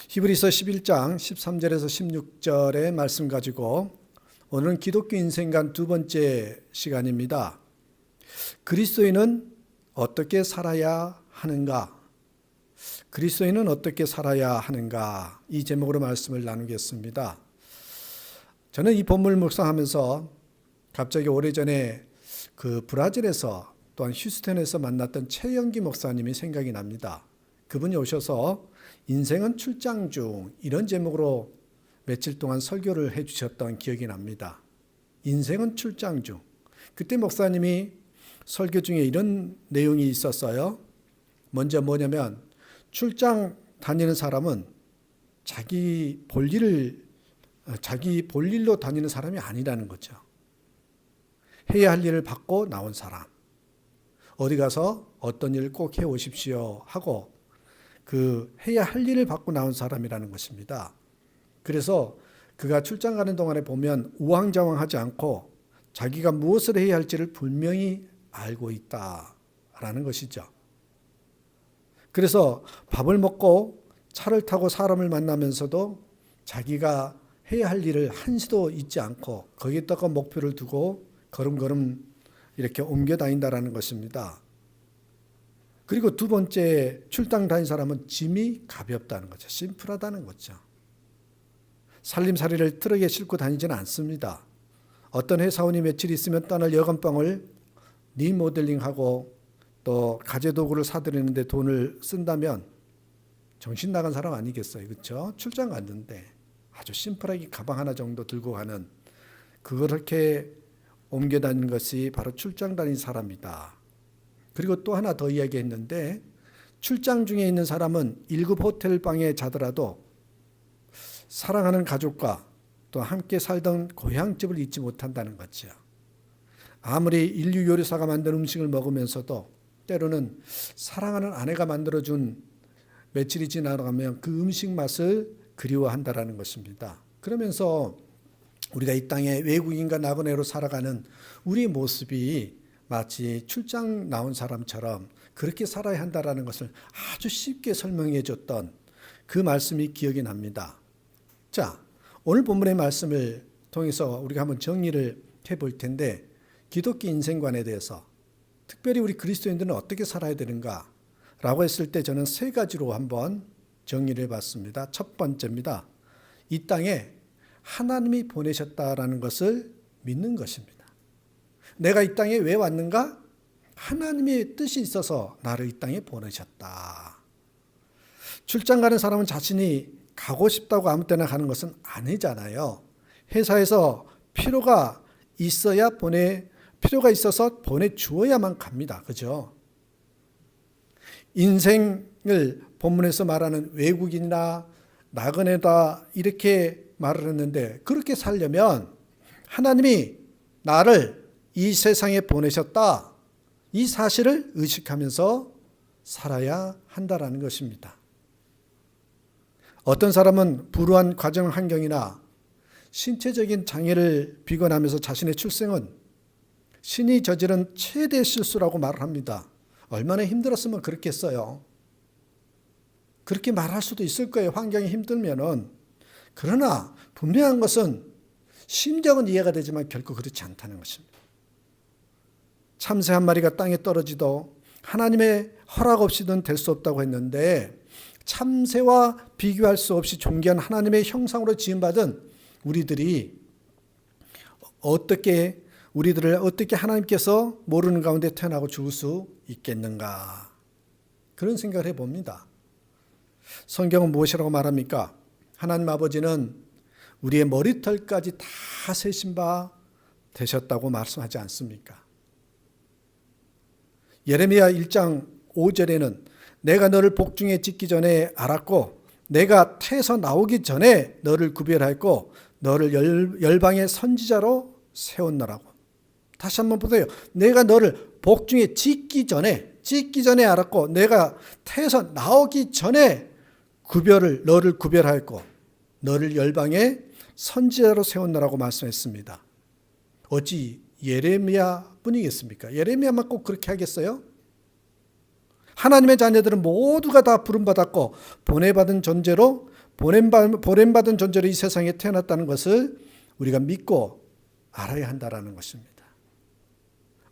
히브리서 11장 13절에서 16절의 말씀 가지고 오늘은 기독교 인생관 두 번째 시간입니다. 그리스도인은 어떻게 살아야 하는가? 그리스도인은 어떻게 살아야 하는가? 이 제목으로 말씀을 나누겠습니다. 저는 이 본문을 묵상하면서 갑자기 오래전에 그 브라질에서 또한 휴스턴에서 만났던 최영기 목사님이 생각이 납니다. 그분이 오셔서 인생은 출장 중 이런 제목으로 며칠 동안 설교를 해주셨던 기억이 납니다. 인생은 출장 중. 그때 목사님이 설교 중에 이런 내용이 있었어요. 먼저 뭐냐면 출장 다니는 사람은 자기 볼일로 다니는 사람이 아니라는 거죠. 해야 할 일을 받고 나온 사람. 어디 가서 어떤 일을 꼭 해오십시오 하고 그 해야 할 일을 받고 나온 사람이라는 것입니다. 그래서 그가 출장 가는 동안에 보면 우왕좌왕하지 않고 자기가 무엇을 해야 할지를 분명히 알고 있다라는 것이죠. 그래서 밥을 먹고 차를 타고 사람을 만나면서도 자기가 해야 할 일을 한시도 잊지 않고 거기에다가 목표를 두고 걸음걸음 이렇게 옮겨 다닌다라는 것입니다. 그리고 두 번째 출장 다닌 사람은 짐이 가볍다는 거죠. 심플하다는 거죠. 살림살이를 트럭에 싣고 다니지는 않습니다. 어떤 회사원이 며칠 있으면 떠날 여건방을 리모델링하고 또 가재도구를 사들이는데 돈을 쓴다면 정신 나간 사람 아니겠어요. 그렇죠? 출장 갔는데 아주 심플하게 가방 하나 정도 들고 가는 그렇게 옮겨 다니는 것이 바로 출장 다닌 사람이다. 그리고 또 하나 더 이야기했는데 출장 중에 있는 사람은 1급 호텔 방에 자더라도 사랑하는 가족과 또 함께 살던 고향집을 잊지 못한다는 거죠. 아무리 인류 요리사가 만든 음식을 먹으면서도 때로는 사랑하는 아내가 만들어준 며칠이 지나가면 그 음식 맛을 그리워한다는 것입니다. 그러면서 우리가 이 땅에 외국인과 나그네로 살아가는 우리의 모습이 마치 출장 나온 사람처럼 그렇게 살아야 한다는 것을 아주 쉽게 설명해 줬던 그 말씀이 기억이 납니다. 자, 오늘 본문의 말씀을 통해서 우리가 한번 정리를 해볼 텐데 기독교 인생관에 대해서 특별히 우리 그리스도인들은 어떻게 살아야 되는가 라고 했을 때 저는 세 가지로 한번 정리를 해봤습니다. 첫 번째입니다. 이 땅에 하나님이 보내셨다라는 것을 믿는 것입니다. 내가 이 땅에 왜 왔는가? 하나님의 뜻이 있어서 나를 이 땅에 보내셨다. 출장 가는 사람은 자신이 가고 싶다고 아무 때나 가는 것은 아니잖아요. 회사에서 필요가 있어서 보내주어야만 갑니다. 그죠? 인생을 본문에서 말하는 외국인이나 나그네다 이렇게 말을 했는데 그렇게 살려면 하나님이 나를 이 세상에 보내셨다. 이 사실을 의식하면서 살아야 한다라는 것입니다. 어떤 사람은 불우한 가정 환경이나 신체적인 장애를 비관하면서 자신의 출생은 신이 저지른 최대 실수라고 말을 합니다. 얼마나 힘들었으면 그렇겠어요. 그렇게 말할 수도 있을 거예요. 환경이 힘들면은. 그러나 분명한 것은 심정은 이해가 되지만 결코 그렇지 않다는 것입니다. 참새 한 마리가 땅에 떨어지도 하나님의 허락 없이는 될 수 없다고 했는데 참새와 비교할 수 없이 존귀한 하나님의 형상으로 지음받은 우리들을 어떻게 하나님께서 모르는 가운데 태어나고 죽을 수 있겠는가? 그런 생각을 해봅니다. 성경은 무엇이라고 말합니까? 하나님 아버지는 우리의 머리털까지 다 세신 바 되셨다고 말씀하지 않습니까? 예레미야 1장 5절에는 내가 너를 복중에 짓기 전에 알았고 내가 태에서 나오기 전에 너를 구별하였고 너를 열방의 선지자로 세웠노라고. 다시 한번 보세요. 내가 너를 복중에 짓기 전에 알았고 내가 태에서 나오기 전에 너를 구별하였고 너를 열방의 선지자로 세웠노라고 말씀했습니다. 어찌 예레미야 뿐이겠습니까? 예레미야만 꼭 그렇게 하겠어요? 하나님의 자녀들은 모두가 다 부름받았고 보내받은 존재로 보냄받은 존재로 이 세상에 태어났다는 것을 우리가 믿고 알아야 한다는 것입니다.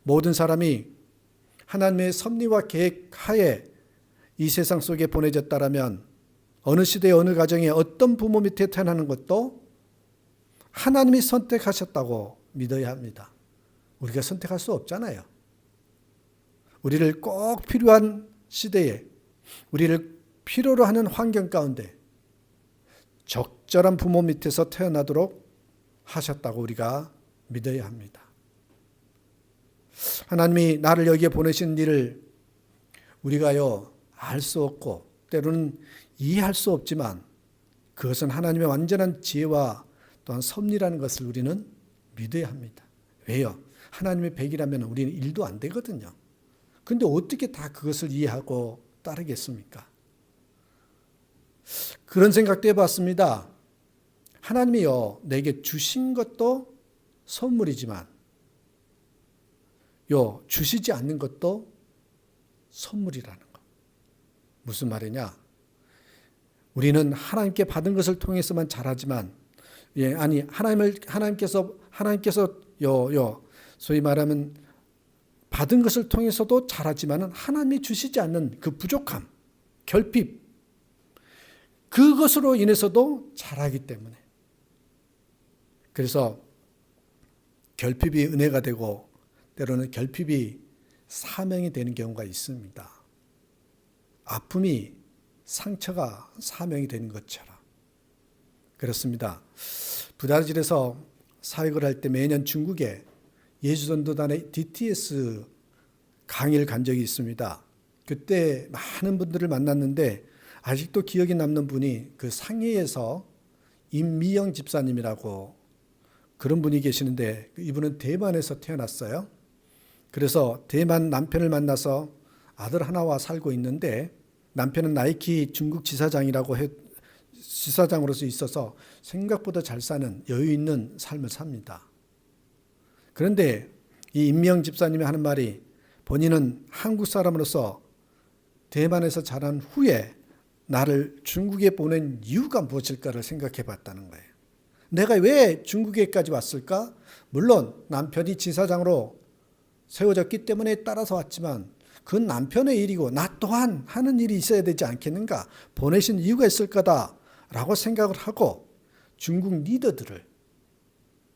모든 사람이 하나님의 섭리와 계획 하에 이 세상 속에 보내졌다라면 어느 시대에 어느 가정에 어떤 부모 밑에 태어나는 것도 하나님이 선택하셨다고 믿어야 합니다. 우리가 선택할 수 없잖아요. 우리를 꼭 필요한 시대에 우리를 필요로 하는 환경 가운데 적절한 부모 밑에서 태어나도록 하셨다고 우리가 믿어야 합니다. 하나님이 나를 여기에 보내신 일을 우리가요 알 수 없고 때로는 이해할 수 없지만 그것은 하나님의 완전한 지혜와 또한 섭리라는 것을 우리는 믿어야 합니다. 왜요? 하나님의 백이라면 우리는 일도 안 되거든요. 그런데 어떻게 다 그것을 이해하고 따르겠습니까? 그런 생각도 해봤습니다. 하나님이요 내게 주신 것도 선물이지만 주시지 않는 것도 선물이라는 것. 무슨 말이냐? 우리는 하나님께 받은 것을 통해서만 잘하지만 하나님께서 소위 말하면 받은 것을 통해서도 잘하지만 하나님이 주시지 않는 그 부족함, 결핍, 그것으로 인해서도 잘하기 때문에 그래서 결핍이 은혜가 되고 때로는 결핍이 사명이 되는 경우가 있습니다. 아픔이 상처가 사명이 되는 것처럼 그렇습니다. 브라질에서 사역을 할 때 매년 중국에 예수전도단의 DTS 강의를 간 적이 있습니다. 그때 많은 분들을 만났는데 아직도 기억에 남는 분이 그 상해에서 임미영 집사님이라고 그런 분이 계시는데 이분은 대만에서 태어났어요. 그래서 대만 남편을 만나서 아들 하나와 살고 있는데 남편은 나이키 중국 지사장으로서 있어서 생각보다 잘 사는 여유 있는 삶을 삽니다. 그런데 이 임미영 집사님이 하는 말이 본인은 한국 사람으로서 대만에서 자란 후에 나를 중국에 보낸 이유가 무엇일까를 생각해 봤다는 거예요. 내가 왜 중국에까지 왔을까? 물론 남편이 지사장으로 세워졌기 때문에 따라서 왔지만 그건 남편의 일이고 나 또한 하는 일이 있어야 되지 않겠는가? 보내신 이유가 있을 거다라고 생각을 하고 중국 리더들을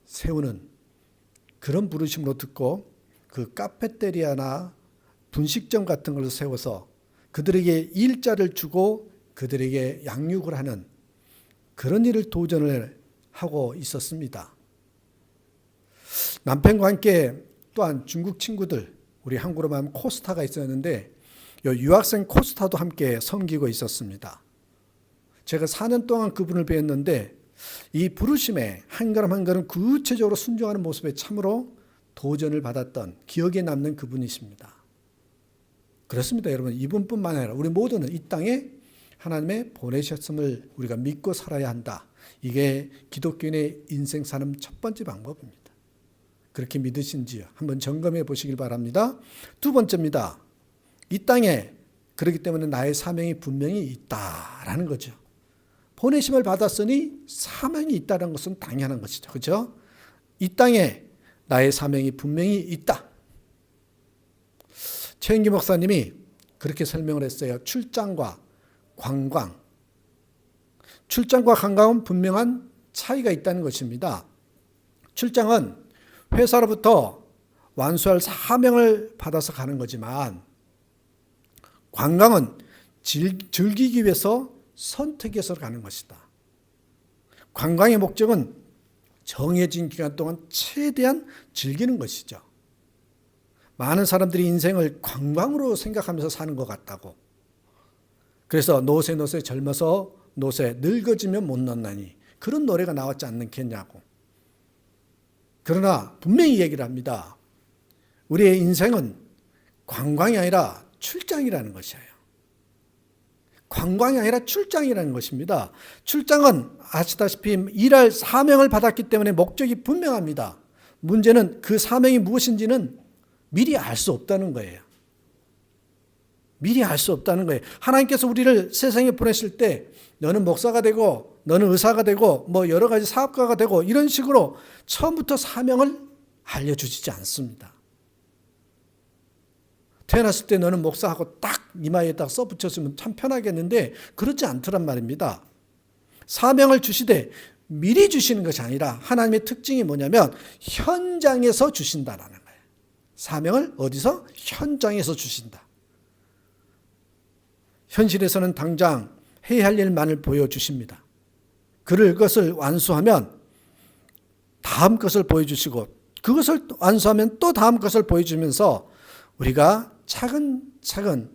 세우는 그런 부르심으로 듣고 그 카페테리아나 분식점 같은 걸 세워서 그들에게 일자를 주고 그들에게 양육을 하는 그런 일을 도전을 하고 있었습니다. 남편과 함께 또한 중국 친구들, 우리 한국으로 말하면 코스타가 있었는데 유학생 코스타도 함께 섬기고 있었습니다. 제가 4년 동안 그분을 뵈었는데 이 부르심에 한 걸음 한 걸음 구체적으로 순종하는 모습에 참으로 도전을 받았던 기억에 남는 그분이십니다. 그렇습니다. 여러분, 이분뿐만 아니라 우리 모두는 이 땅에 하나님의 보내셨음을 우리가 믿고 살아야 한다. 이게 기독교인의 인생 사는 첫 번째 방법입니다. 그렇게 믿으신지요? 한번 점검해 보시길 바랍니다. 두 번째입니다. 이 땅에 그렇기 때문에 나의 사명이 분명히 있다라는 거죠. 보내심을 받았으니 사명이 있다는 것은 당연한 것이죠. 그렇죠? 이 땅에 나의 사명이 분명히 있다. 최은기 목사님이 그렇게 설명을 했어요. 출장과 관광. 출장과 관광은 분명한 차이가 있다는 것입니다. 출장은 회사로부터 완수할 사명을 받아서 가는 거지만 관광은 즐기기 위해서 선택해서 가는 것이다. 관광의 목적은 정해진 기간 동안 최대한 즐기는 것이죠. 많은 사람들이 인생을 관광으로 생각하면서 사는 것 같다고. 그래서 노세 젊어서 노세 늙어지면 못 넣나니 그런 노래가 나왔지 않겠냐고. 그러나 분명히 얘기를 합니다. 우리의 인생은 관광이 아니라 출장이라는 것이에요. 관광이 아니라 출장이라는 것입니다. 출장은 아시다시피 일할 사명을 받았기 때문에 목적이 분명합니다. 문제는 그 사명이 무엇인지는 미리 알 수 없다는 거예요. 미리 알 수 없다는 거예요. 하나님께서 우리를 세상에 보내실 때 너는 목사가 되고 너는 의사가 되고 뭐 여러 가지 사업가가 되고 이런 식으로 처음부터 사명을 알려주시지 않습니다. 태어났을 때 너는 목사하고 딱 이마에다 써붙였으면 참 편하겠는데 그렇지 않더란 말입니다. 사명을 주시되 미리 주시는 것이 아니라 하나님의 특징이 뭐냐면 현장에서 주신다라는 거예요. 사명을 어디서? 현장에서 주신다. 현실에서는 당장 해야 할 일만을 보여주십니다. 그것을 완수하면 다음 것을 보여주시고 그것을 완수하면 또 다음 것을 보여주면서 우리가 차근차근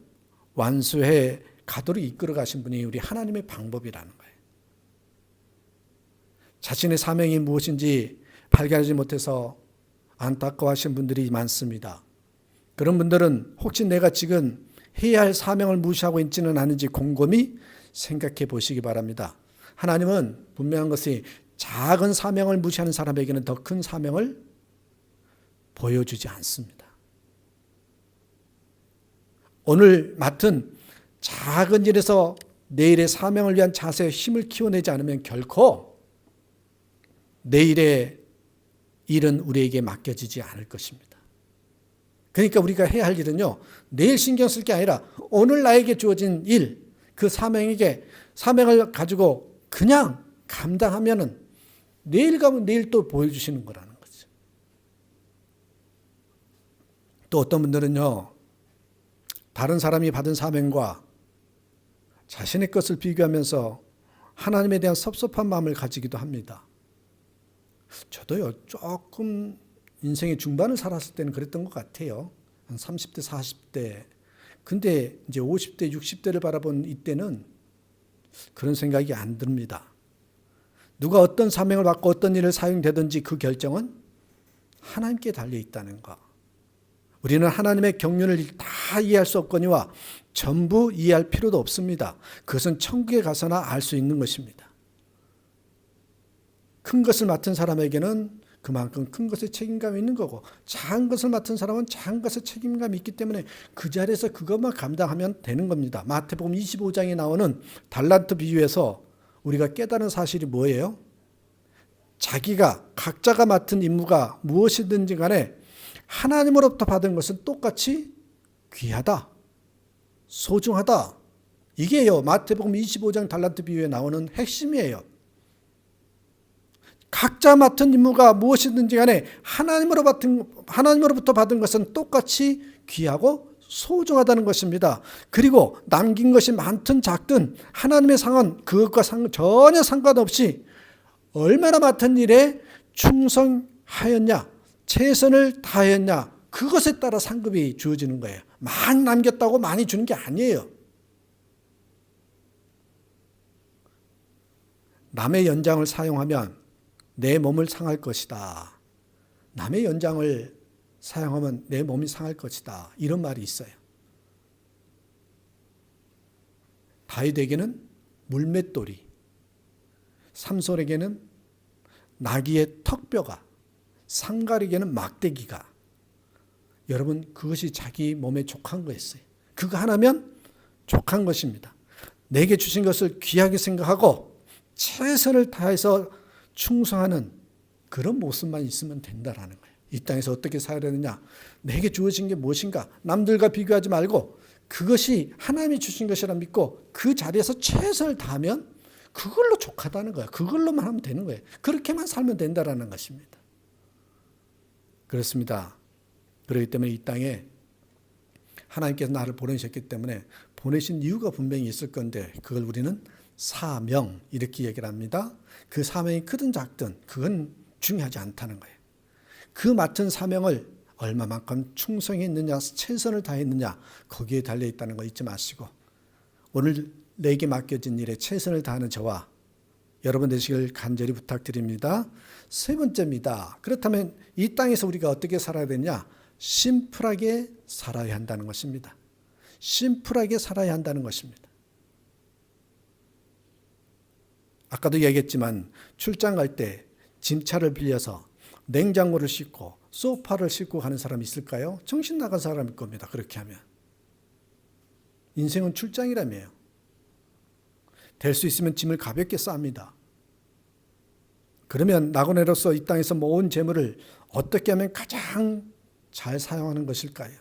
완수해 가도록 이끌어 가신 분이 우리 하나님의 방법이라는 거예요. 자신의 사명이 무엇인지 발견하지 못해서 안타까워하시는 분들이 많습니다. 그런 분들은 혹시 내가 지금 해야 할 사명을 무시하고 있지는 않은지 곰곰이 생각해 보시기 바랍니다. 하나님은 분명한 것이 작은 사명을 무시하는 사람에게는 더 큰 사명을 보여주지 않습니다. 오늘 맡은 작은 일에서 내일의 사명을 위한 자세에 힘을 키워내지 않으면 결코 내일의 일은 우리에게 맡겨지지 않을 것입니다. 그러니까 우리가 해야 할 일은요, 내일 신경 쓸 게 아니라 오늘 나에게 주어진 일, 그 사명을 가지고 그냥 감당하면은 내일 가면 내일 또 보여주시는 거라는 거죠. 또 어떤 분들은요, 다른 사람이 받은 사명과 자신의 것을 비교하면서 하나님에 대한 섭섭한 마음을 가지기도 합니다. 저도요, 조금 인생의 중반을 살았을 때는 그랬던 것 같아요. 한 30대, 40대. 근데 이제 50대, 60대를 바라본 이때는 그런 생각이 안 듭니다. 누가 어떤 사명을 받고 어떤 일을 사용되든지 그 결정은 하나님께 달려 있다는 거. 우리는 하나님의 경륜을 다 이해할 수 없거니와 전부 이해할 필요도 없습니다. 그것은 천국에 가서나 알 수 있는 것입니다. 큰 것을 맡은 사람에게는 그만큼 큰 것에 책임감이 있는 거고 작은 것을 맡은 사람은 작은 것에 책임감이 있기 때문에 그 자리에서 그것만 감당하면 되는 겁니다. 마태복음 25장에 나오는 달란트 비유에서 우리가 깨달은 사실이 뭐예요? 자기가 각자가 맡은 임무가 무엇이든지 간에 하나님으로부터 받은 것은 똑같이 귀하다, 소중하다. 이게요, 마태복음 25장 달란트 비유에 나오는 핵심이에요. 각자 맡은 임무가 무엇이든지 간에 하나님으로부터 받은 것은 똑같이 귀하고 소중하다는 것입니다. 그리고 남긴 것이 많든 작든 하나님의 상은 그것과 전혀 상관없이 얼마나 맡은 일에 충성하였냐, 최선을 다했냐, 그것에 따라 상급이 주어지는 거예요. 많이 남겼다고 많이 주는 게 아니에요. 남의 연장을 사용하면 내 몸을 상할 것이다. 남의 연장을 사용하면 내 몸이 상할 것이다. 이런 말이 있어요. 다윗에게는 물맷돌이, 삼손에게는 나귀의 턱뼈가, 상갈에게는 막대기가. 여러분, 그것이 자기 몸에 족한 거였어요. 그거 하나면 족한 것입니다. 내게 주신 것을 귀하게 생각하고 최선을 다해서 충성하는 그런 모습만 있으면 된다라는 거예요. 이 땅에서 어떻게 살아야 되느냐? 내게 주어진 게 무엇인가? 남들과 비교하지 말고 그것이 하나님이 주신 것이라 믿고 그 자리에서 최선을 다하면 그걸로 족하다는 거예요. 그걸로만 하면 되는 거예요. 그렇게만 살면 된다라는 것입니다. 그렇습니다. 그렇기 때문에 이 땅에 하나님께서 나를 보내셨기 때문에 보내신 이유가 분명히 있을 건데 그걸 우리는 사명 이렇게 얘기를 합니다. 그 사명이 크든 작든 그건 중요하지 않다는 거예요. 그 맡은 사명을 얼마만큼 충성했느냐, 최선을 다했느냐 거기에 달려있다는 거 잊지 마시고 오늘 내게 맡겨진 일에 최선을 다하는 저와 여러분 되시길 간절히 부탁드립니다. 세 번째입니다. 그렇다면 이 땅에서 우리가 어떻게 살아야 되냐? 심플하게 살아야 한다는 것입니다. 심플하게 살아야 한다는 것입니다. 아까도 얘기했지만 출장 갈 때 짐차를 빌려서 냉장고를 싣고 소파를 싣고 가는 사람이 있을까요? 정신 나간 사람일 겁니다. 그렇게 하면. 인생은 출장이라며요. 될 수 있으면 짐을 가볍게 쌉니다. 그러면 나그네로서 이 땅에서 모은 재물을 어떻게 하면 가장 잘 사용하는 것일까요?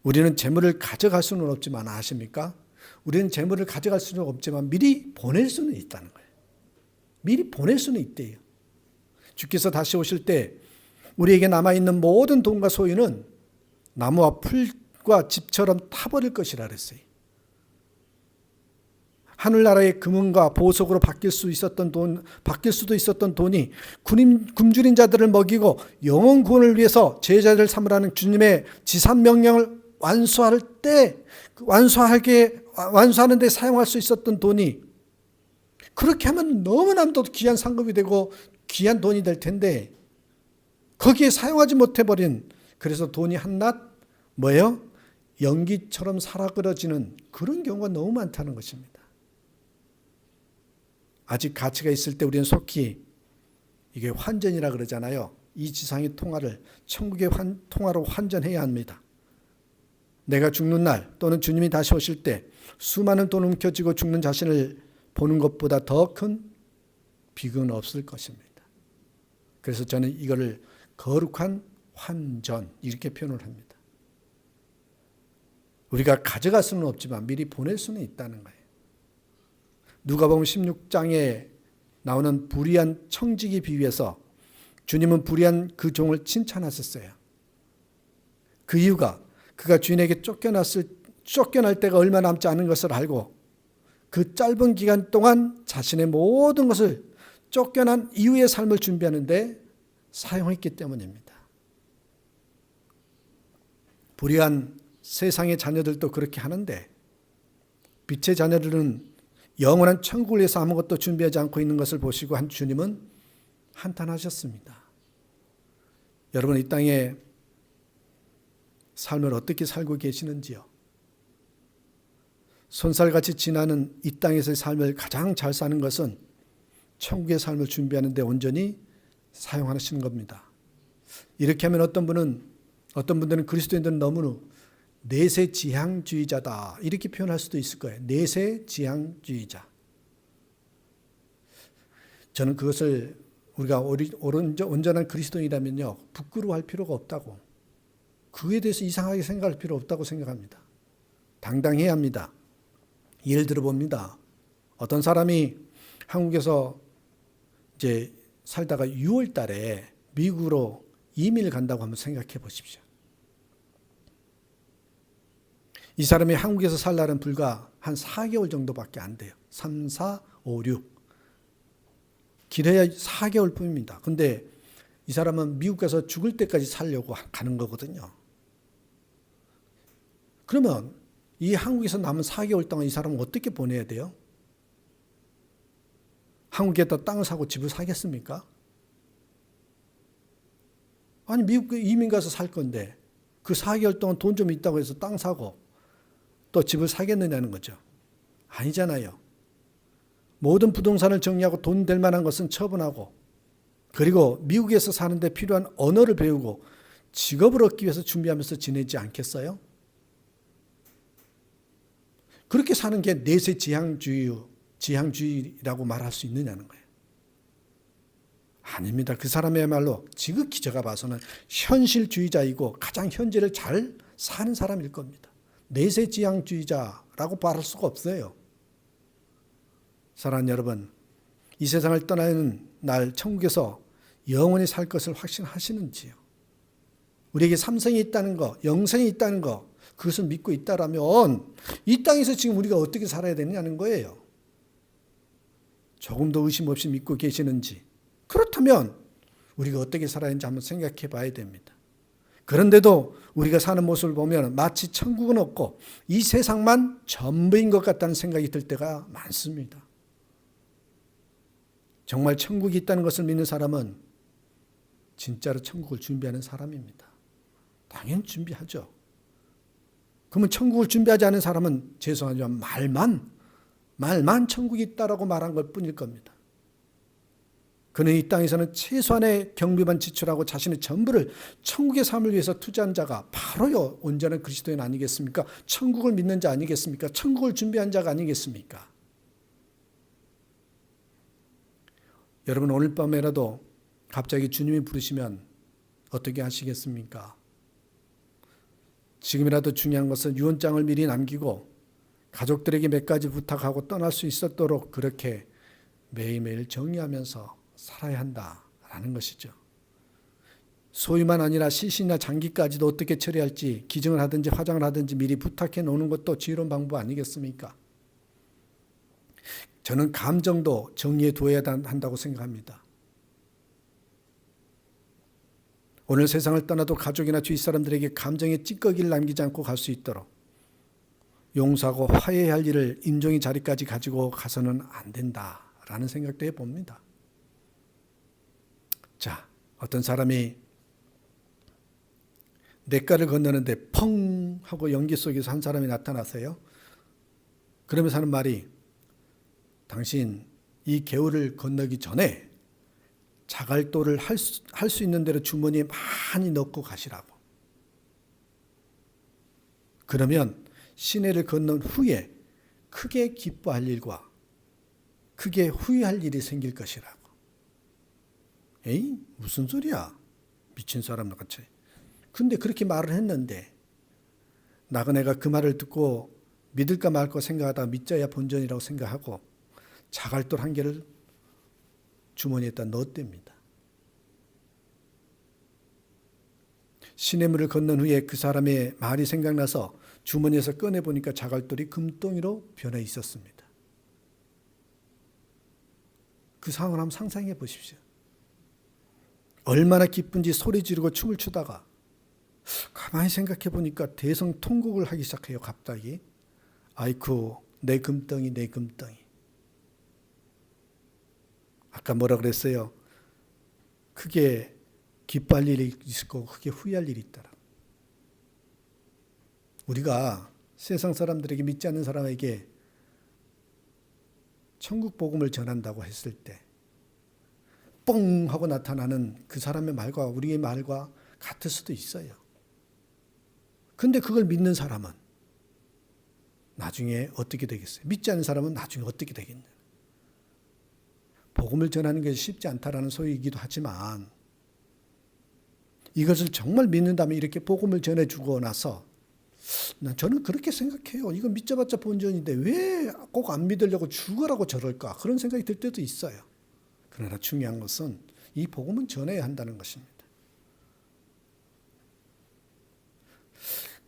우리는 재물을 가져갈 수는 없지만 아십니까? 우리는 재물을 가져갈 수는 없지만 미리 보낼 수는 있다는 거예요. 미리 보낼 수는 있대요. 주께서 다시 오실 때 우리에게 남아있는 모든 돈과 소유는 나무와 풀과 집처럼 타버릴 것이라 그랬어요. 하늘나라의 금은과 보석으로 바뀔 수도 있었던 돈이 굶주린 자들을 먹이고 영혼 구원을 위해서 제자를 삼으라는 주님의 지산 명령을 완수하는 데 사용할 수 있었던 돈이 그렇게 하면 너무나도 귀한 상급이 되고 귀한 돈이 될 텐데 거기에 사용하지 못해버린, 그래서 돈이 한낱 뭐예요? 연기처럼 사라그러지는 그런 경우가 너무 많다는 것입니다. 아직 가치가 있을 때 우리는 속히 이게 환전이라 그러잖아요. 이 지상의 통화를 천국의 통화로 환전해야 합니다. 내가 죽는 날 또는 주님이 다시 오실 때 수많은 돈 움켜쥐고 죽는 자신을 보는 것보다 더 큰 비극은 없을 것입니다. 그래서 저는 이거를 거룩한 환전 이렇게 표현을 합니다. 우리가 가져갈 수는 없지만 미리 보낼 수는 있다는 거예요. 누가복음 16장에 나오는 불의한 청지기 비유에서 주님은 불의한 그 종을 칭찬하셨어요. 그 이유가 그가 주인에게 쫓겨날 때가 얼마 남지 않은 것을 알고 그 짧은 기간 동안 자신의 모든 것을 쫓겨난 이후의 삶을 준비하는데 사용했기 때문입니다. 불의한 세상의 자녀들도 그렇게 하는데 빛의 자녀들은 영원한 천국을 위해서 아무것도 준비하지 않고 있는 것을 보시고 한 주님은 한탄하셨습니다. 여러분 이 땅에 삶을 어떻게 살고 계시는지요? 손살같이 지나는 이 땅에서의 삶을 가장 잘 사는 것은 천국의 삶을 준비하는 데 온전히 사용하시는 겁니다. 이렇게 하면 어떤 분들은 그리스도인들은 너무 내세지향주의자다 이렇게 표현할 수도 있을 거예요. 내세지향주의자. 저는 그것을 우리가 온전한 그리스도인이라면요 부끄러워할 필요가 없다고, 그에 대해서 이상하게 생각할 필요 없다고 생각합니다. 당당해야 합니다. 예를 들어 봅니다. 어떤 사람이 한국에서 이제 살다가 6월 달에 미국으로 이민을 간다고 한번 생각해 보십시오. 이 사람이 한국에서 살 날은 불과 한 4개월 정도밖에 안 돼요. 3, 4, 5, 6. 길어야 4개월 뿐입니다. 근데 이 사람은 미국 가서 죽을 때까지 살려고 가는 거거든요. 그러면 이 한국에서 남은 4개월 동안 이 사람은 어떻게 보내야 돼요? 한국에다 땅을 사고 집을 사겠습니까? 아니 미국 이민 가서 살 건데 그 4개월 동안 돈 좀 있다고 해서 땅 사고 또 집을 사겠느냐는 거죠. 아니잖아요. 모든 부동산을 정리하고 돈 될 만한 것은 처분하고, 그리고 미국에서 사는데 필요한 언어를 배우고 직업을 얻기 위해서 준비하면서 지내지 않겠어요? 그렇게 사는 게 내세지향주의라고 말할 수 있느냐는 거예요. 아닙니다. 그 사람이야말로 지극히 제가 봐서는 현실주의자이고 가장 현재를 잘 사는 사람일 겁니다. 내세지향주의자라고 말할 수가 없어요. 사랑하는 여러분, 이 세상을 떠나는 날 천국에서 영원히 살 것을 확신하시는지요? 우리에게 삼성이 있다는 거, 영생이 있다는 거, 그것을 믿고 있다라면 이 땅에서 지금 우리가 어떻게 살아야 되느냐는 거예요. 조금 더 의심 없이 믿고 계시는지, 그렇다면 우리가 어떻게 살아야 하는지 한번 생각해 봐야 됩니다. 그런데도 우리가 사는 모습을 보면 마치 천국은 없고 이 세상만 전부인 것 같다는 생각이 들 때가 많습니다. 정말 천국이 있다는 것을 믿는 사람은 진짜로 천국을 준비하는 사람입니다. 당연히 준비하죠. 그러면 천국을 준비하지 않은 사람은 죄송하지만 말만 천국이 있다라고 말한 것 뿐일 겁니다. 그는 이 땅에서는 최소한의 경비만 지출하고 자신의 전부를 천국의 삶을 위해서 투자한 자가 바로요 온전한 그리스도인 아니겠습니까? 천국을 믿는 자 아니겠습니까? 천국을 준비한 자가 아니겠습니까? 여러분 오늘 밤에라도 갑자기 주님이 부르시면 어떻게 하시겠습니까? 지금이라도 중요한 것은 유언장을 미리 남기고 가족들에게 몇 가지 부탁하고 떠날 수 있도록 그렇게 매일매일 정리하면서 살아야 한다라는 것이죠. 소유만 아니라 시신이나 장기까지도 어떻게 처리할지 기증을 하든지 화장을 하든지 미리 부탁해 놓는 것도 지혜로운 방법 아니겠습니까? 저는 감정도 정리해 두어야 한다고 생각합니다. 오늘 세상을 떠나도 가족이나 주위 사람들에게 감정의 찌꺼기를 남기지 않고 갈 수 있도록 용서하고 화해할 일을 임종의 자리까지 가지고 가서는 안 된다라는 생각도 해봅니다. 자, 어떤 사람이 냇가를 건너는데 펑 하고 연기 속에서 한 사람이 나타나세요. 그러면서 하는 말이 당신 이 개울을 건너기 전에 자갈도를 할 수 있는 대로 주머니에 많이 넣고 가시라고. 그러면 시내를 건넌 후에 크게 기뻐할 일과 크게 후회할 일이 생길 것이라고. 에이? 무슨 소리야? 미친 사람 같이. 근데 그렇게 말을 했는데 나그네가 그 말을 듣고 믿을까 말까 생각하다가 믿자야 본전이라고 생각하고 자갈돌 한 개를 주머니에다 넣었답니다. 시냇물을 건넌 후에 그 사람의 말이 생각나서 주머니에서 꺼내보니까 자갈돌이 금덩이로 변해 있었습니다. 그 상황을 한번 상상해 보십시오. 얼마나 기쁜지 소리 지르고 춤을 추다가 가만히 생각해 보니까 대성통곡을 하기 시작해요. 갑자기. 아이쿠 내 금덩이 내 금덩이. 아까 뭐라 그랬어요? 크게 기뻐할 일이 있을 거고 크게 후회할 일이 있더라. 우리가 세상 사람들에게 믿지 않는 사람에게 천국 복음을 전한다고 했을 때 뽕 하고 나타나는 그 사람의 말과 우리의 말과 같을 수도 있어요. 근데 그걸 믿는 사람은 나중에 어떻게 되겠어요? 믿지 않는 사람은 나중에 어떻게 되겠냐? 복음을 전하는 것이 쉽지 않다라는 소리이기도 하지만 이것을 정말 믿는다면 이렇게 복음을 전해주고 나서 저는 그렇게 생각해요. 이거 믿자봤자 본전인데 왜 꼭 안 믿으려고 죽으라고 저럴까? 그런 생각이 들 때도 있어요. 그러나 중요한 것은 이 복음은 전해야 한다는 것입니다.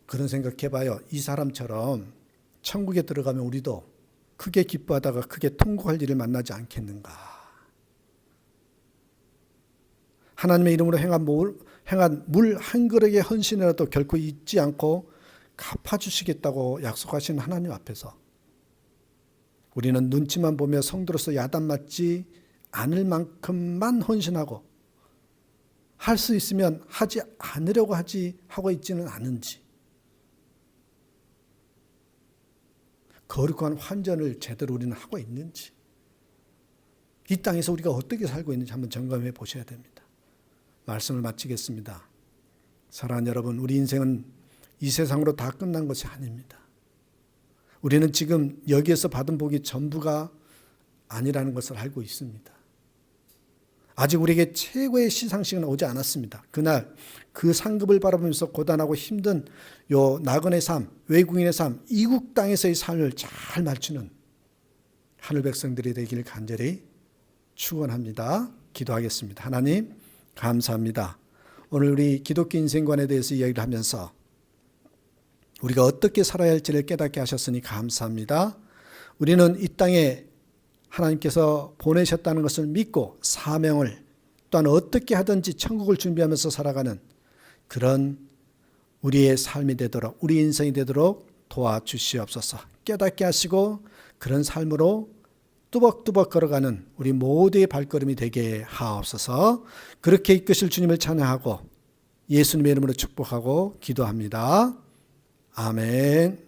그런 생각해봐요. 이 사람처럼 천국에 들어가면 우리도 크게 기뻐하다가 크게 통곡할 일을 만나지 않겠는가. 하나님의 이름으로 행한 물 한 그릇의 헌신이라도 결코 잊지 않고 갚아주시겠다고 약속하신 하나님 앞에서 우리는 눈치만 보며 성도로서 야단 맞지 않을 만큼만 헌신하고 할 수 있으면 하지 않으려고 하고 있지는 않은지 거룩한 환전을 제대로 우리는 하고 있는지 이 땅에서 우리가 어떻게 살고 있는지 한번 점검해 보셔야 됩니다. 말씀을 마치겠습니다. 사랑하는 여러분, 우리 인생은 이 세상으로 다 끝난 것이 아닙니다. 우리는 지금 여기에서 받은 복이 전부가 아니라는 것을 알고 있습니다. 아직 우리에게 최고의 시상식은 오지 않았습니다. 그날 그 상급을 바라보면서 고단하고 힘든 요 나그네 삶, 외국인의 삶, 이국 땅에서의 삶을 잘 맞추는 하늘 백성들이 되기를 간절히 축원합니다. 기도하겠습니다. 하나님 감사합니다. 오늘 우리 기독교 인생관에 대해서 이야기를 하면서 우리가 어떻게 살아야 할지를 깨닫게 하셨으니 감사합니다. 우리는 이 땅에 하나님께서 보내셨다는 것을 믿고 사명을 또한 어떻게 하든지 천국을 준비하면서 살아가는 그런 우리의 삶이 되도록 우리 인생이 되도록 도와주시옵소서. 깨닫게 하시고 그런 삶으로 뚜벅뚜벅 걸어가는 우리 모두의 발걸음이 되게 하옵소서. 그렇게 이끄실 주님을 찬양하고 예수님의 이름으로 축복하고 기도합니다. 아멘.